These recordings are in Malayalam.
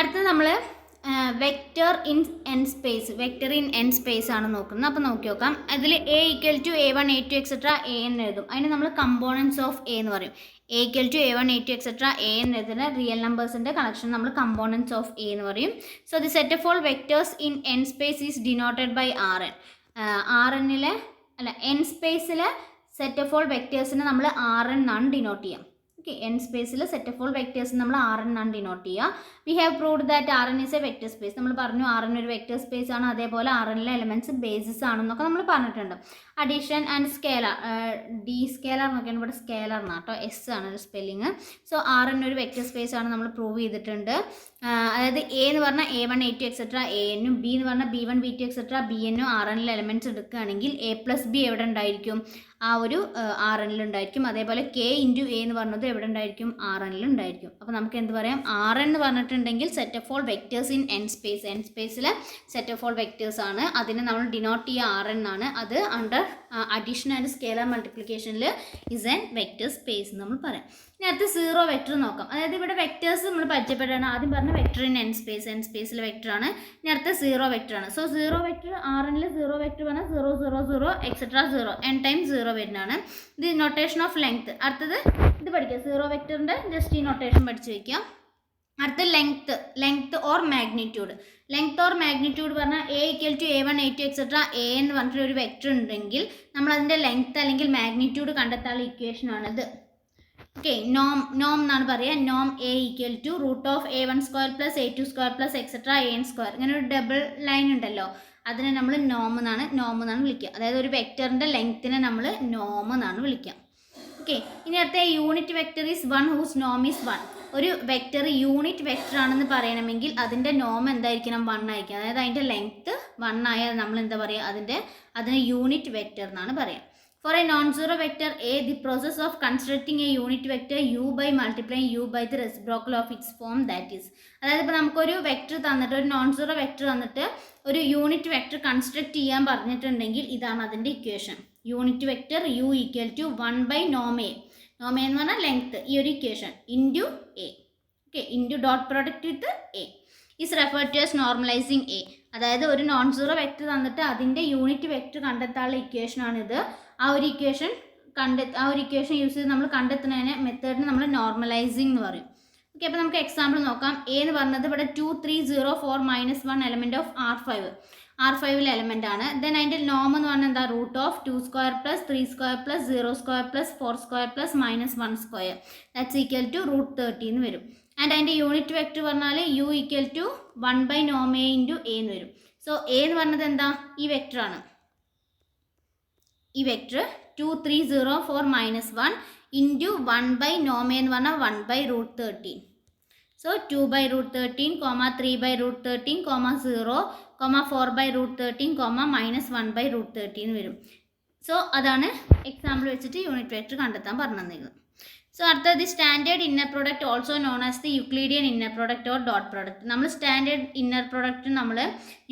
അടുത്തത് നമ്മൾ വെക്റ്റർ ഇൻ എൻ സ്പേസ് ആണ് നോക്കുന്നത്. അപ്പോൾ നോക്കി നോക്കാം. അതിൽ A = A1 A2 etcetera A എന്ന് എഴുതും. അതിന് നമ്മൾ കമ്പോണൻസ് ഓഫ് A എന്ന് പറയും. A = A1 A2 etcetera A എന്ന് എഴുതുന്ന റിയൽ നമ്പേഴ്സിൻ്റെ കളക്ഷൻ നമ്മൾ കമ്പോണൻസ് ഓഫ് A എന്ന് പറയും. So the set of all vectors in n space is denoted by Rn. N സ്പേസിലെ സെറ്റ് ഓഫ് ഓൾ വെക്റ്റേഴ്സിനെ നമ്മൾ Rn എന്നാണ് ഡിനോട്ട് ചെയ്യുക. ഓക്കെ, എൻ സ്പേസിൽ സെറ്റ് ഓഫ് ഓൾ വെക്റ്റേഴ്സ് നമ്മൾ Rn എന്നാണ് ഡിനോട്ട് ചെയ്യുക. We have proved that Rn is a vector space. നമ്മൾ പറഞ്ഞു Rn ഒരു വെക്റ്റർ സ്പേസ് ആണ്, അതേപോലെ Rnലെ എലമെൻറ്റ്സ് ബേസിസ് ആണെന്നൊക്കെ നമ്മൾ പറഞ്ഞിട്ടുണ്ട്. Addition and scalar, the scalar എന്നൊക്കെയാണ് ഇവിടെ സ്കേലർ എന്നാണ് കേട്ടോ, എസ് ആണ് ഒരു സ്പെല്ലിങ്. സോ Rn ഒരു വെക്റ്റർ സ്പേസ് ആണ് നമ്മൾ പ്രൂവ് ചെയ്തിട്ടുണ്ട്. അതായത് A എന്ന് പറഞ്ഞാൽ A1 A2 എക്സെട്ര ANും B എന്ന് പറഞ്ഞാൽ B1 B2 എക്സെട്ര BNും Rnലെ എലമെൻറ്റ്സ് എടുക്കുകയാണെങ്കിൽ A+B എവിടെ ഉണ്ടായിരിക്കും? ആ ഒരു Rnൽ ഉണ്ടായിരിക്കും. അതേപോലെ K × A എന്ന് പറഞ്ഞത് എവിടെ ഉണ്ടായിരിക്കും? Rnൽ ഉണ്ടായിരിക്കും. അപ്പോൾ നമുക്ക് എന്ത് പറയാം? Rn എന്ന് പറഞ്ഞിട്ടുണ്ടെങ്കിൽ set of all vectors in n സ്പേസിലെ സെറ്റ് ഓഫ് ഓൾ വെക്റ്റേഴ്സ് ആണ്. അതിനെ നമ്മൾ ഡിനോട്ട് ചെയ്യുക Rn എന്നാണ്. അത് അണ്ടർ അഡീഷൻ ആൻഡ് സ്കേലർ മൾട്ടിപ്ലിക്കേഷനിൽ ഇസ് എൻ വെക്റ്റർ സ്പേസ് നമ്മൾ പറയാം. ഇനി അടുത്ത് സീറോ വെക്റ്റർ നോക്കാം. അതായത് ഇവിടെ വെക്റ്റേഴ്സ് നമ്മൾ പരിചയപ്പെടുകയാണ്. ആദ്യം പറഞ്ഞ വെക്റ്റർ ഇൻ എൻ സ്പേസിലെ വെക്റ്റർ ആണ്. ഇനി അടുത്ത സീറോ വെക്റ്റർ ആണ്. സോ സീറോ വെക്റ്റർ Rnൽ സീറോ വെക്റ്റർ പറഞ്ഞാൽ 0 0 0 എക്സെട്ര 0 n ടൈം 0 വരുന്നതാണ്. ഇത് നൊട്ടേഷൻ ഓഫ് ലെങ്ത്. അടുത്തത് ഇത് പഠിക്കുക, സീറോ വെക്റ്ററിൻ്റെ ജസ്റ്റ് ഈ നൊട്ടേഷൻ പഠിച്ചു വയ്ക്കുക. അടുത്ത length or magnitude. Length or magnitude പറഞ്ഞാൽ A = A1 A2 etcetera A എന്ന് പറഞ്ഞിട്ട് ഒരു വെക്റ്റർ ഉണ്ടെങ്കിൽ നമ്മൾ അതിൻ്റെ ലെങ്ത് അല്ലെങ്കിൽ മാഗ്നിറ്റ്യൂഡ് കണ്ടെത്താനുള്ള ഇക്വേഷൻ ആണിത്. ഓക്കെ, നോം എന്നാണ് പറയുക. നോം A = √A1² + A2² + etcetera AN². ഇങ്ങനെ ഒരു ഡബിൾ ലൈൻ ഉണ്ടല്ലോ, അതിനെ നമ്മൾ നോം എന്നാണ് വിളിക്കുക. അതായത് ഒരു വെക്റ്ററിൻ്റെ ലെങ്ത്തിനെ നമ്മൾ നോം എന്നാണ് വിളിക്കുക. ഓക്കെ, ഇനി അടുത്ത യൂണിറ്റ് വെക്റ്റർ ഈസ് 1 ഹൂസ് നോം ഈസ് 1. ഒരു വെക്റ്റർ യൂണിറ്റ് വെക്റ്റർ ആണെന്ന് പറയണമെങ്കിൽ അതിൻ്റെ നോം എന്തായിരിക്കണം? 1 ആയിരിക്കും. അതായത് അതിൻ്റെ ലെങ്ത്ത് 1 ആയാൽ നമ്മൾ എന്താ പറയുക? അതിന് യൂണിറ്റ് വെക്റ്റർ എന്നാണ് പറയുക. For a non zero vector A, the process of constructing a unit vector U by multiplying U by the reciprocal of its form, that is. അതായത് ഇപ്പോൾ നമുക്കൊരു വെക്റ്റർ തന്നിട്ട്, ഒരു നോൺ സീറോ വെക്റ്റർ തന്നിട്ട് ഒരു യൂണിറ്റ് വെക്റ്റർ കൺസ്ട്രക്ട് ചെയ്യാൻ പറഞ്ഞിട്ടുണ്ടെങ്കിൽ ഇതാണ് അതിൻ്റെ equation. Unit vector U = 1 by norm A. നോം A എന്ന് പറഞ്ഞാൽ ലെങ്ത്ത്, ഈ ഒരു equation into A. Okay, into dot product with A is referred to as normalizing A. അതായത് ഒരു നോൺ സീറോ വെക്റ്റർ തന്നിട്ട് അതിൻ്റെ യൂണിറ്റ് വെക്റ്റർ കണ്ടെത്താനുള്ള ഇക്വേഷനാണിത്. ആ ഒരു ഇക്വേഷൻ യൂസ് ചെയ്ത് നമ്മൾ കണ്ടെത്തുന്നതിന് മെത്തേഡിന് നമ്മൾ നോർമലൈസിങ് എന്ന് പറയും. ഓക്കെ, അപ്പോൾ നമുക്ക് എക്സാമ്പിൾ നോക്കാം. A എന്ന് പറഞ്ഞത് ഇവിടെ 2 3 0 4 -1 എലമെൻറ്റ് ഓഫ് R5 എലമെൻ്റ് ആണ്. ദെൻ അതിൻ്റെ നോം എന്ന് പറഞ്ഞാൽ എന്താ? √2² + 3² + 0² + 4² + -1². ദാറ്റ്സ് ഈക്വൽ ടു √30 എന്ന് വരും. ആൻഡ് അതിൻ്റെ യൂണിറ്റ് വെക്റ്റർ പറഞ്ഞാൽ U = 1 by norm A × A എന്ന് വരും. സോ A എന്ന് പറഞ്ഞത് എന്താ? ഈ വെക്റ്ററാണ്. ഈ vector 2 3 0 4 -1 into 1 by norm A എന്ന് പറഞ്ഞാൽ 1 by √13. So 2 by √13, 3 by √13, 0, 4 by √13, -1 by √13 എന്ന് വരും. സോ അതാണ് എക്സാമ്പിൾ വെച്ചിട്ട് യൂണിറ്റ് വെക്റ്റർ കണ്ടെത്താൻ പറഞ്ഞു തന്നിരുന്നത്. സോ അടുത്തത് standard inner product, also known as the Euclidean inner product or dot product. നമ്മൾ സ്റ്റാൻഡേർഡ് ഇന്നർ പ്രോഡക്റ്റ് നമ്മൾ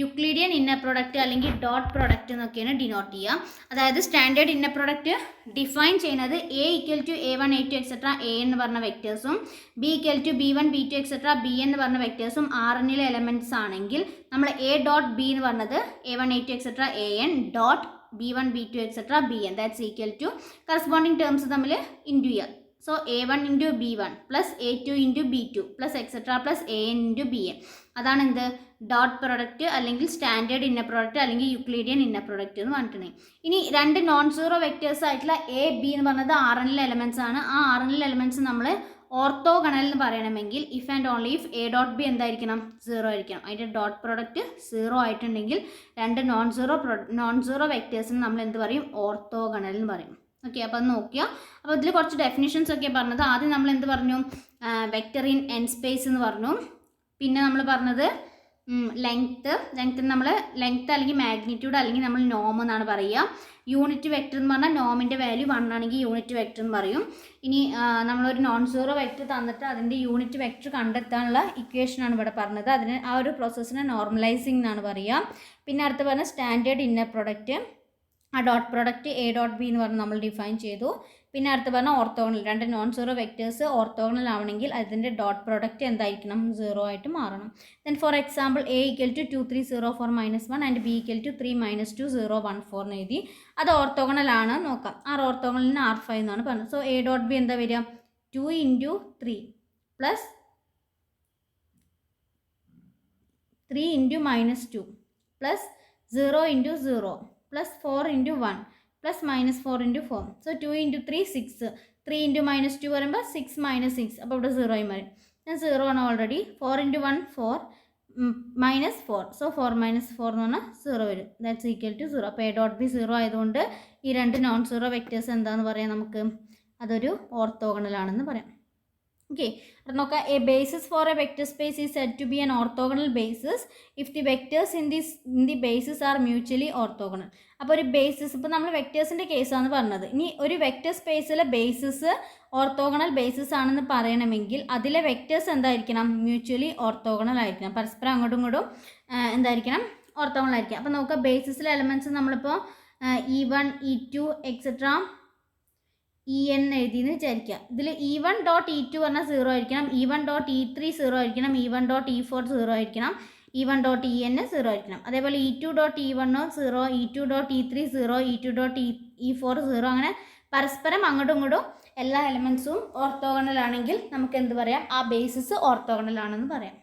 യുക്ലീഡിയൻ ഇന്നർ പ്രോഡക്റ്റ് അല്ലെങ്കിൽ ഡോട്ട് പ്രോഡക്റ്റ് എന്നൊക്കെയാണ് ഡിനോട്ട് ചെയ്യുക. അതായത് സ്റ്റാൻഡേർഡ് ഇന്നർ പ്രോഡക്റ്റ് ഡിഫൈൻ ചെയ്യുന്നത് A = A1 A2 etcetera A എന്ന് പറഞ്ഞ വെക്റ്റേഴ്സും B = B1 B2 etcetera B എന്ന് പറഞ്ഞ വെക്റ്റേഴ്സും Rnലെ എലമെൻറ്റ്സ് ആണെങ്കിൽ നമ്മൾ A.B എന്ന് പറഞ്ഞത് A1 A2 etcetera AN dot B1 B2 etcetera BN. That's equal to corresponding terms തമ്മിൽ ഇൻറ്റു ചെയ്യുക. So A1 × B1 + A2 × B2 + etcetera + AN × BN. അതാണ് എന്ത്? ഡോട്ട് പ്രോഡക്റ്റ് അല്ലെങ്കിൽ സ്റ്റാൻഡേർഡ് ഇന്നർ പ്രോഡക്റ്റ് അല്ലെങ്കിൽ യുക്ലീഡിയൻ ഇന്നർ പ്രോഡക്റ്റ് എന്ന് പറഞ്ഞിട്ടുണ്ടെങ്കിൽ. ഇനി രണ്ട് നോൺ സീറോ വെക്റ്റേഴ്സ് ആയിട്ടുള്ള A, B എന്ന് പറഞ്ഞത് Rnലെ എലമെൻറ്റ്സ് ആണ്. ആ Rnലെ എലമെൻറ്റ്സ് നമ്മൾ ഓർത്തോഗണൽ എന്ന് പറയണമെങ്കിൽ if and only if A.B എന്തായിരിക്കണം? 0 ആയിരിക്കണം. അതിൻ്റെ ഡോട്ട് പ്രോഡക്റ്റ് 0 ആയിട്ടുണ്ടെങ്കിൽ രണ്ട് നോൺ സീറോ വെക്റ്റേഴ്സിന് നമ്മൾ എന്ത് പറയും? ഓർത്തോഗണൽ എന്ന് പറയും. ഓക്കെ, അപ്പോൾ അത് നോക്കുക. അപ്പോൾ ഇതിൽ കുറച്ച് ഡെഫിനിഷൻസ് ഒക്കെ പറഞ്ഞത്. ആദ്യം നമ്മൾ എന്ത് പറഞ്ഞു? വെക്റ്റർ ഇൻ എൻ സ്പേസ് എന്ന് പറഞ്ഞു. പിന്നെ നമ്മൾ പറഞ്ഞത് ലെങ്ത്ത് നമ്മൾ ലെങ്ത്ത് അല്ലെങ്കിൽ മാഗ്നിറ്റ്യൂഡ് അല്ലെങ്കിൽ നമ്മൾ നോം എന്നാണ് പറയുക. യൂണിറ്റ് വെക്റ്റർ എന്ന് പറഞ്ഞാൽ നോമിൻ്റെ വാല്യൂ 1 ആണെങ്കിൽ യൂണിറ്റ് വെക്റ്റർ എന്ന് പറയും. ഇനി നമ്മളൊരു നോൺ സീറോ വെക്റ്റർ തന്നിട്ട് അതിൻ്റെ യൂണിറ്റ് വെക്റ്റർ കണ്ടെത്താനുള്ള ഇക്വേഷനാണ് ഇവിടെ പറഞ്ഞത്. ആ ഒരു പ്രോസസ്സിനെ നോർമലൈസിങ് എന്നാണ് പറയുക. പിന്നെ അടുത്ത് പറഞ്ഞ സ്റ്റാൻഡേർഡ് ഇന്നർ പ്രൊഡക്റ്റ്, ആ ഡോട്ട് പ്രോഡക്റ്റ് A.B എന്ന് പറഞ്ഞ് നമ്മൾ ഡിഫൈൻ ചെയ്തു. പിന്നെ അടുത്ത് പറഞ്ഞാൽ ഓർത്തോഗണൽ, രണ്ട് നോൺ സീറോ വെക്റ്റേഴ്സ് ഓർത്തോഗണൽ ആവണമെങ്കിൽ അതിൻ്റെ ഡോട്ട് പ്രോഡക്റ്റ് എന്തായിരിക്കണം, 0 ആയിട്ട് മാറണം. Then for example A = 2 3 0 4 -1 and B = 3 -2 0 1 4 എന്ന് എഴുതി. അത് ഓർത്തോഗണൽ ആണ് നോക്കാം. R ഓർത്തോഗണലിന് R5 എന്നാണ് പറഞ്ഞത്. സോ A.B എന്താ വരിക, 2 × 3 plus 3 × -2 plus 0 × 0 plus 4 × 1 plus -4 × 4. So 2 × 3 6, 3 × -2 പറയുമ്പോൾ 6 - 6, അപ്പോൾ ഇവിടെ 0 ആയി മാറി. ഞാൻ 0 ആണ് ഓൾറെഡി. 4 × 1 4 -4, സോ 4 - 4 എന്ന് പറഞ്ഞാൽ 0 വരും. That's equal to 0. അപ്പോൾ A.B 0 ആയതുകൊണ്ട് ഈ രണ്ട് നോൺ സീറോ വെക്റ്റേഴ്സ് എന്താണെന്ന് പറയാം നമുക്ക്, അതൊരു ഓർത്തോഗണൽ ആണെന്ന് പറയാം. ഓക്കെ, അത് നോക്കാം. A basis for a vector space is said to be an orthogonal basis if the vectors in the basis are mutually orthogonal. അപ്പോൾ ഒരു ബേസിസ്, ഇപ്പോൾ നമ്മൾ വെക്റ്റേഴ്സിൻ്റെ കേസാണ് പറഞ്ഞത്. ഇനി ഒരു വെക്റ്റർ സ്പേസിലെ ബേസിസ് ഓർത്തോഗണൽ ബേസിസ് ആണെന്ന് പറയണമെങ്കിൽ അതിലെ വെക്റ്റേഴ്സ് എന്തായിരിക്കണം, മ്യൂച്വലി ഓർത്തോഗണൽ ആയിരിക്കണം. പരസ്പരം അങ്ങോട്ടും ഇങ്ങോട്ടും എന്തായിരിക്കണം, ഓർത്തോഗണൽ ആയിരിക്കണം. അപ്പോൾ നമുക്ക് ബേസിസിലെ എലമെൻറ്റ്സ് നമ്മളിപ്പോൾ E1 E2 എക്സെട്ര En എഴുതിയെന്ന് വിചാരിക്കുക. ഇതിൽ E1.E2 പറഞ്ഞാൽ 0 ആയിരിക്കണം, E1.E3 0 ആയിരിക്കണം, E1.E4 0 ആയിരിക്കണം, E1.En 0 ആയിരിക്കണം. അതേപോലെ E2.E1 0, E2.E3 0, E2.E4 0. അങ്ങനെ പരസ്പരം അങ്ങോട്ടും ഇങ്ങോട്ടും എല്ലാ എലമെൻറ്റ്സും ഓർത്തോഗണൽ ആണെങ്കിൽ നമുക്ക് എന്ത് പറയാം, ആ ബേസിസ് ഓർത്തോഗണൽ ആണെന്ന് പറയാം.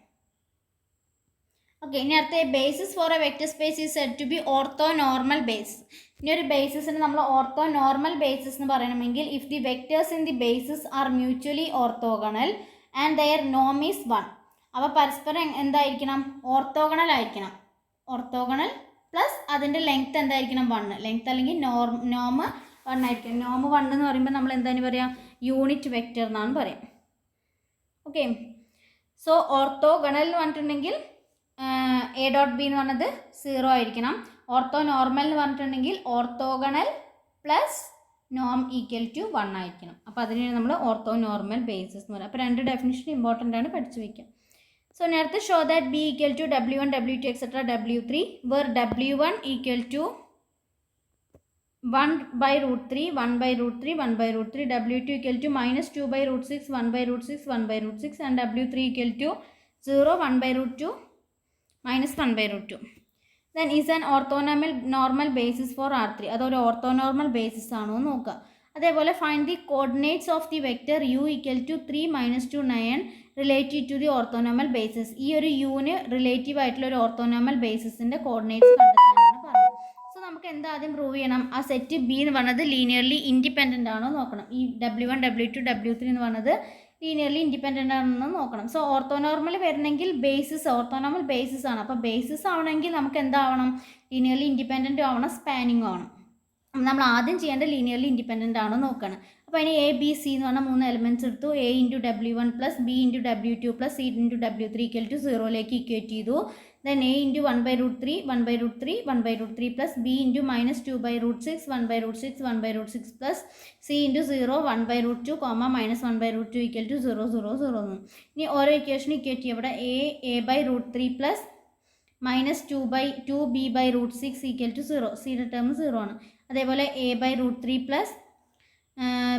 ഓക്കെ, ഇനി അടുത്ത basis for a vector space is said to be orthonormal base. ഇനി ഒരു ബേസിസിന് നമ്മൾ ഓർത്തോ നോർമൽ ബേസിസ് എന്ന് പറയണമെങ്കിൽ if the vectors in the basis are mutually orthogonal and their നോം ഈസ് 1. അപ്പോൾ പരസ്പരം എന്തായിരിക്കണം, ഓർത്തോഗണൽ ആയിരിക്കണം. ഓർത്തോഗണൽ പ്ലസ് അതിൻ്റെ ലെങ്ത് എന്തായിരിക്കണം, 1. ലെങ്ത് അല്ലെങ്കിൽ നോം 1 ആയിരിക്കണം. നോം 1 എന്ന് പറയുമ്പോൾ നമ്മൾ എന്താണ് പറയുക, യൂണിറ്റ് വെക്റ്റർ എന്നാണ് പറയാം. ഓക്കെ, സോ ഓർത്തോഗണൽ എന്ന് പറഞ്ഞിട്ടുണ്ടെങ്കിൽ A.B എന്ന് പറഞ്ഞത് 0 ആയിരിക്കണം. ഓർത്തോ നോർമൽ എന്ന് പറഞ്ഞിട്ടുണ്ടെങ്കിൽ ഓർത്തോഗണൽ പ്ലസ് നോം ഈക്വൽ ടു 1 ആയിരിക്കണം. അപ്പോൾ അതിനാണ് നമ്മൾ ഓർത്തോ നോർമൽ ബേസിസ് എന്ന് പറയുന്നത്. അപ്പോൾ രണ്ട് ഡെഫിനിഷൻ ഇമ്പോർട്ടൻ്റ് ആണ്, പഠിച്ചു വയ്ക്കാം. സോ നേരത്തെ show that B = W1 W2 etcetera W3 where W1 = 1/√3 1/√3 1/√3, W2 = -2/√6 1/√6 1/√6 and W3 = 0 1/√2 -1/√2. Then is an orthonormal basis for R3. അതൊരു ഓർത്തോനോർമൽ ബേസിസ് ആണോ എന്ന് നോക്കുക. അതേപോലെ find the coordinates of the vector U = 3 -2 9 relative to the orthonormal basis. ഈ ഒരു യുവിന് റിലേറ്റീവ് ആയിട്ടുള്ള ഒരു ഓർത്തോനോർമൽ ബേസിസിൻ്റെ കോർഡിനേറ്റ്സ് കണ്ടെത്താനാണ് പറഞ്ഞത്. സോ നമുക്ക് എന്താ ആദ്യം പ്രൂവ് ചെയ്യണം, ആ സെറ്റ് B എന്ന് പറഞ്ഞത് ലീനിയർലി ഇൻഡിപെൻഡൻ്റ് ആണോ നോക്കണം. ഈ W1 W2 W3 എന്ന് പറഞ്ഞത് ലീനിയർലി ഇൻഡിപെൻഡൻ്റ് ആണെന്ന് നോക്കണം. സോ ഓർത്തോനോർമൽ വരണമെങ്കിൽ ബേസിസ് ഓർത്തോനോർമൽ ബേസിസ് ആണ്. അപ്പോൾ ബേസിസ് ആവണമെങ്കിൽ നമുക്ക് എന്താവണം, ലീനിയർലി ഇൻഡിപെൻഡൻ്റ് ആവണം, സ്പാനിങ് ആവണം. നമ്മൾ ആദ്യം ചെയ്യേണ്ട ലീനിയർലി ഇൻഡിപെൻഡൻ്റ് ആണോ നോക്കണം. അപ്പോൾ അതിന് A B C എന്ന് പറഞ്ഞാൽ 3 എലമെൻറ്റ്സ് എടുത്തു. A × W1 plus B × W2 plus C × W3 = 0ലേക്ക് ഇക്വേറ്റ് ചെയ്തു. then A × 1/√3 1/√3 1/√3 plus B × -2/√6 1/√6 1/√6 plus C × 0 1/√2 -1/√2 = 0 0 0. ഇനി ഓരോ ഇക്വേഷൻ ഇക്വേറ്റ് ചെയ്യുക. ഇവിടെ A/√3 പ്ലസ് -2/2B/√6 = 0. സിയുടെ ടേം 0 ആണ്. അതേപോലെ A/√3 plus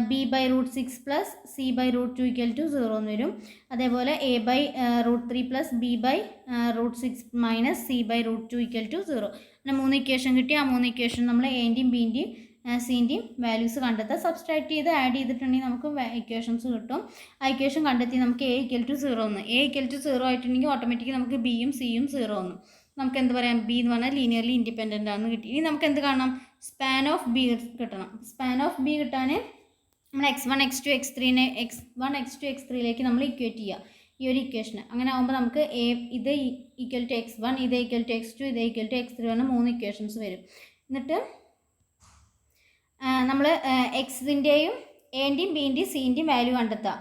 B/√6 plus C/√2 = 0 എന്ന് വരും. അതേപോലെ A/√3 plus B/√6 minus C/√2 = 0. അങ്ങനെ 3 ഇക്വേഷൻ കിട്ടി. ആ 3 ഇക്വേഷൻ നമ്മൾ എൻ്റെയും ബിൻ്റെയും സിൻ്റെയും വാല്യൂസ് കണ്ടെത്താം. സബ്സ്ട്രാക്ട് ചെയ്ത് ആഡ് ചെയ്തിട്ടുണ്ടെങ്കിൽ നമുക്ക് ഇക്വേഷൻസ് കിട്ടും. ആ ഇക്വേഷൻ കണ്ടെത്തി നമുക്ക് A = 0 എന്ന്. A = 0 ആയിട്ടുണ്ടെങ്കിൽ ഓട്ടോമാറ്റിക്കലി നമുക്ക് ബിയും സിയും 0 എന്ന്. നമുക്ക് എന്ത് പറയാം, ബി എന്ന് പറഞ്ഞാൽ ലീനിയർലി ഇൻഡിപെൻഡൻ്റ് ആണെന്ന് കിട്ടി. ഇനി നമുക്ക് എന്ത് കാണണം, സ്പാൻ ഓഫ് ബി കിട്ടണം. സ്പാൻ ഓഫ് ബി കിട്ടാൻ നമ്മൾ x1 x2 x3നെ x1 x2 x3യിലേക്ക് നമ്മൾ ഇക്വേറ്റ് ചെയ്യുക ഈ ഒരു ഇക്വേഷന്. അങ്ങനെ ആകുമ്പോൾ നമുക്ക് ഇത് ഈക്വൽ ടു x1, ഇത് ഈക്വൽ ടു x2, ഇത് ഈക്വൽ ടു x3 പറഞ്ഞാൽ 3 ഇക്വേഷൻസ് വരും. എന്നിട്ട് നമ്മൾ എക്സിൻ്റെയും എൻ്റെയും ബിൻ്റെയും സിൻ്റെയും വാല്യൂ കണ്ടെത്തുക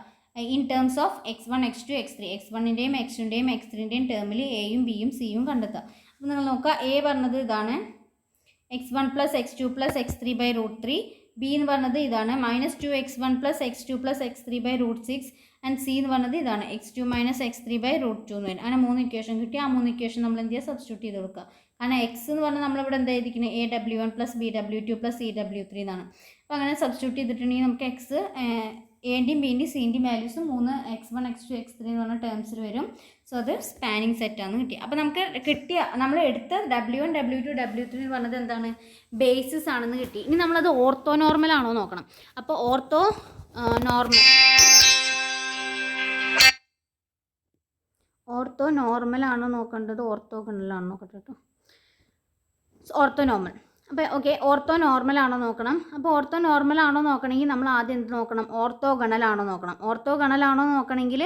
in terms of x1 x2 x3. x1ൻ്റെയും x2ൻ്റെയും x3ൻ്റെയും ടേമിൽ എയും ബിയും സിയും കണ്ടെത്തുക. അപ്പോൾ നിങ്ങൾ നോക്കുക, എ പറഞ്ഞത് ഇതാണ് x1 + x2 + x3/√3. ബി എന്ന് പറഞ്ഞത് ഇതാണ് -2x1 + x2 + x3/√6 and C എന്ന് പറഞ്ഞത് ഇതാണ് x2 - x3/√2 എന്ന് വരും. അങ്ങനെ 3 ഇക്വേഷൻ കിട്ടി. ആ 3 ഇക്വേഷൻ നമ്മൾ എന്ത് ചെയ്യുക, സബ്സ്റ്റിറ്റ്യൂട്ട് ചെയ്ത് കൊടുക്കുക. കാരണം എക്സ് എന്ന് പറഞ്ഞാൽ നമ്മളിവിടെ എന്താ എഴുതിക്കുന്നത് AW1 + BW2 + CW3 എന്നാണ്. അപ്പോൾ അങ്ങനെ സബ്സ്റ്റിറ്റ്യൂട്ട് ചെയ്തിട്ടുണ്ടെങ്കിൽ നമുക്ക് എക്സ് എൻ്റെയും ബിൻ്റെയും സീൻ്റെയും വാല്യൂസ് 3 x1 x2 x3 എന്ന് പറഞ്ഞ ടേംസിൽ വരും. സോ അത് സ്പാനിങ് സെറ്റാണെന്ന് കിട്ടി. അപ്പോൾ നമുക്ക് കിട്ടിയ നമ്മൾ എടുത്ത W1 W2 W3 എന്ന് പറഞ്ഞത് എന്താണ് ബേസിസ് ആണെന്ന് കിട്ടി. ഇനി നമ്മളത് ഓർത്തോ നോർമൽ ആണോ നോക്കണം. അപ്പോൾ ഓർത്തോ നോർമൽ ആണോ നോക്കേണ്ടത് ഓർത്തോഗണലാണോ നോക്കട്ടെ കേട്ടോ. Ortho normal. അപ്പോൾ ഓക്കെ, ഓർത്തോ നോർമൽ ആണോ നോക്കണം. അപ്പോൾ ഓർത്തോ നോർമൽ ആണോ നോക്കണമെങ്കിൽ നമ്മൾ ആദ്യം എന്ത് നോക്കണം, ഓർത്തോഗണലാണോ നോക്കണം. ഓർത്തോഗണലാണോ നോക്കണമെങ്കിൽ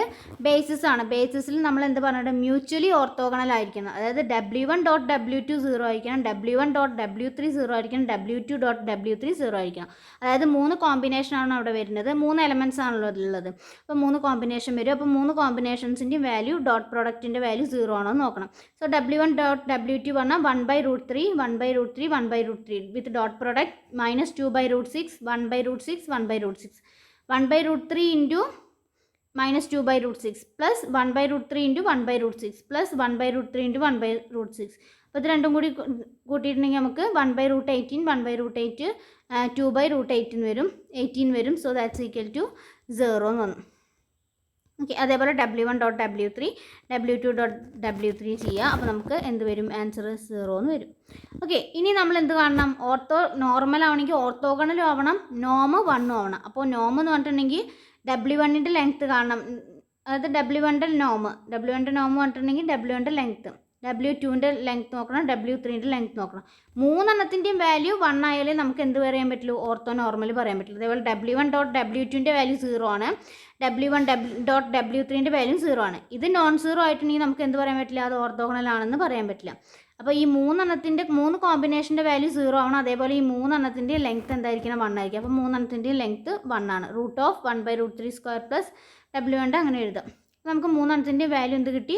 ബേസിസ് ആണ്. ബേസിസിൽ നമ്മൾ എന്ത് പറഞ്ഞിട്ട് മ്യൂച്വലി ഓർത്തോഗണൽ ആയിരിക്കണം. അതായത് W1.W2 0 ആയിരിക്കണം, W1.W3 0 ആയിരിക്കണം, W2.W3 0 ആയിരിക്കണം. അതായത് 3 കോമ്പിനേഷനാണ് അവിടെ വരുന്നത്. 3 എലമെൻറ്റ്സ് ആണല്ലോ ഉള്ളത്. അപ്പോൾ 3 കോമ്പിനേഷൻ വരും. അപ്പോൾ 3 കോമ്പിനേഷൻസിൻ്റെയും വാല്യൂ ഡോട്ട് പ്രോഡക്റ്റിൻ്റെ വാല്യൂ 0 ആണോ നോക്കണം. സോ W1.W2 പറഞ്ഞാൽ 1/√3 1/√3 1/√3 with dot product minus 2/√6 1/√6 1/√6 1/√3 into minus 2/√6 plus 1/√3 into 1/√6 plus 1/√3 into 1/√6. അപ്പോൾ ഇത് രണ്ടും കൂടി കൂട്ടിയിട്ടുണ്ടെങ്കിൽ നമുക്ക് 1/√18 1/√8 2/√18 വരും 18 വരും. സോ ദാറ്റ്സ് ഈക്വൽ ടു 0 എന്ന് വന്നു. ഓക്കെ, അതേപോലെ W1.W3 W2.W3 ചെയ്യുക. അപ്പോൾ നമുക്ക് എന്ത് വരും, ആൻസർ 0 എന്ന് വരും. ഓക്കെ, ഇനി നമ്മൾ എന്ത് കാണണം, ഓർത്തോ നോർമൽ ആവണമെങ്കിൽ ഓർത്തോഗണലും ആവണം, നോം 1 ആവണം. അപ്പോൾ നോം എന്ന് പറഞ്ഞിട്ടുണ്ടെങ്കിൽ W1ൻ്റെ ലെങ്ത്ത് കാണണം. അതായത് W1ൻ്റെ നോം പറഞ്ഞിട്ടുണ്ടെങ്കിൽ W1ൻ്റെ ലെങ്ത്ത്, W2ൻ്റെ ലെങ്ത്ത് നോക്കണം, W3ൻ്റെ ലെങ്ത്ത് നോക്കണം. 3 എണ്ണത്തിൻ്റെയും വാല്യൂ 1 ആയാലേ നമുക്ക് എന്ത് പറയാൻ പറ്റുള്ളൂ, ഓർത്തോ നോർമൽ പറയാൻ പറ്റുള്ളൂ. അതേപോലെ W1.W2ൻ്റെ വാല്യൂ 0 ആണ്, W1.W3ൻ്റെ വാല്യൂ 0 ആണ്. ഇത് നോൺ സീറോ ആയിട്ടുണ്ടെങ്കിൽ നമുക്ക് എന്ത് പറയാൻ പറ്റില്ല, അത് ഓർത്തോഗണലാണെന്ന് പറയാൻ പറ്റില്ല. അപ്പോൾ ഈ 3 എണ്ണത്തിൻ്റെ 3 കോമ്പിനേഷൻ്റെ വാല്യൂ 0 ആവണം. അതേപോലെ ഈ 3 എണ്ണത്തിൻ്റെ ലെങ്ത്ത് എന്തായിരിക്കണം, 1 ആയിരിക്കും. അപ്പോൾ 3 എണ്ണത്തിൻ്റെ ലെങ്ത്ത് 1 ആണ്. √1/√3² W1 അങ്ങനെ എഴുതാം. നമുക്ക് 3 എണ്ണത്തിൻ്റെ വാല്യൂ എന്ത് കിട്ടി,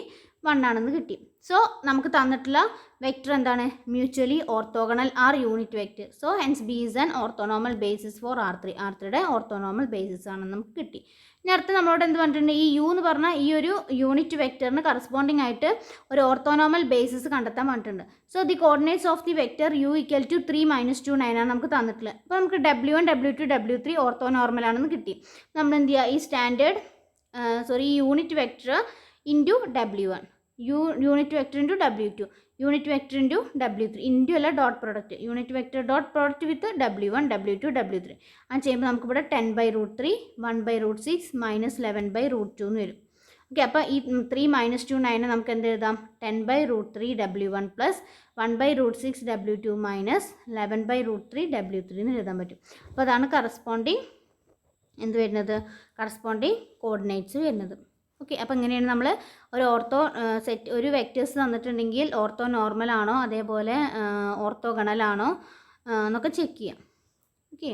1 ആണെന്ന് കിട്ടി. സോ നമുക്ക് തന്നിട്ടുള്ള വെക്റ്റർ എന്താണ്, mutually orthogonal are unit vector. So hence B is an orthonormal basis for R3. R3യുടെ ഓർത്തോനോമൽ ബേസിസ് ആണെന്ന് നമുക്ക് കിട്ടി. ഇനി അടുത്ത് നമ്മളോട് എന്ത് പറഞ്ഞിട്ടുണ്ട്, ഈ യു എന്ന് പറഞ്ഞാൽ ഈ ഒരു യൂണിറ്റ് വെക്റ്ററിന് കറസ്പോണ്ടിങ് ആയിട്ട് ഒരു ഓർത്തോനോമൽ ബേസിസ് കണ്ടെത്താൻ പറഞ്ഞിട്ടുണ്ട്. So the coordinates of the vector U = 3 - 2 9 ആണ് നമുക്ക് തന്നിട്ടുള്ളത്. അപ്പോൾ നമുക്ക് W1 W2 W3 ഓർത്തോനോർമൽ ആണെന്ന് കിട്ടി. നമ്മൾ എന്ത് ചെയ്യുക, ഈ ഈ unit vector into W1 unit vector into W2 unit vector into W3 into അല്ല dot product, unit vector dot product with W1 W2 W3 അത് ചെയ്യുമ്പോൾ നമുക്കിവിടെ 10/√3 1/√6 -11/√2 എന്ന് വരും. ഓക്കെ, അപ്പോൾ ഈ 3 - 2 9 നമുക്ക് എന്ത് എഴുതാം, 10/√3 W1 + 1/√6 W2 - 11/√3 W3 എന്ന് എഴുതാൻ പറ്റും. അപ്പോൾ അതാണ് കറസ്പോണ്ടിങ് എന്ത് വരുന്നത്, കറസ്പോണ്ടിങ് കോർഡിനേറ്റ്സ് വരുന്നത്. ഓക്കെ, അപ്പോൾ ഇങ്ങനെയാണ് നമ്മൾ ഒരു വെക്റ്റേഴ്സ് തന്നിട്ടുണ്ടെങ്കിൽ ഓർത്തോ നോർമൽ ആണോ അതേപോലെ ഓർത്തോഗണൽ ആണോ എന്നൊക്കെ ചെക്ക് ചെയ്യാം. ഓക്കെ.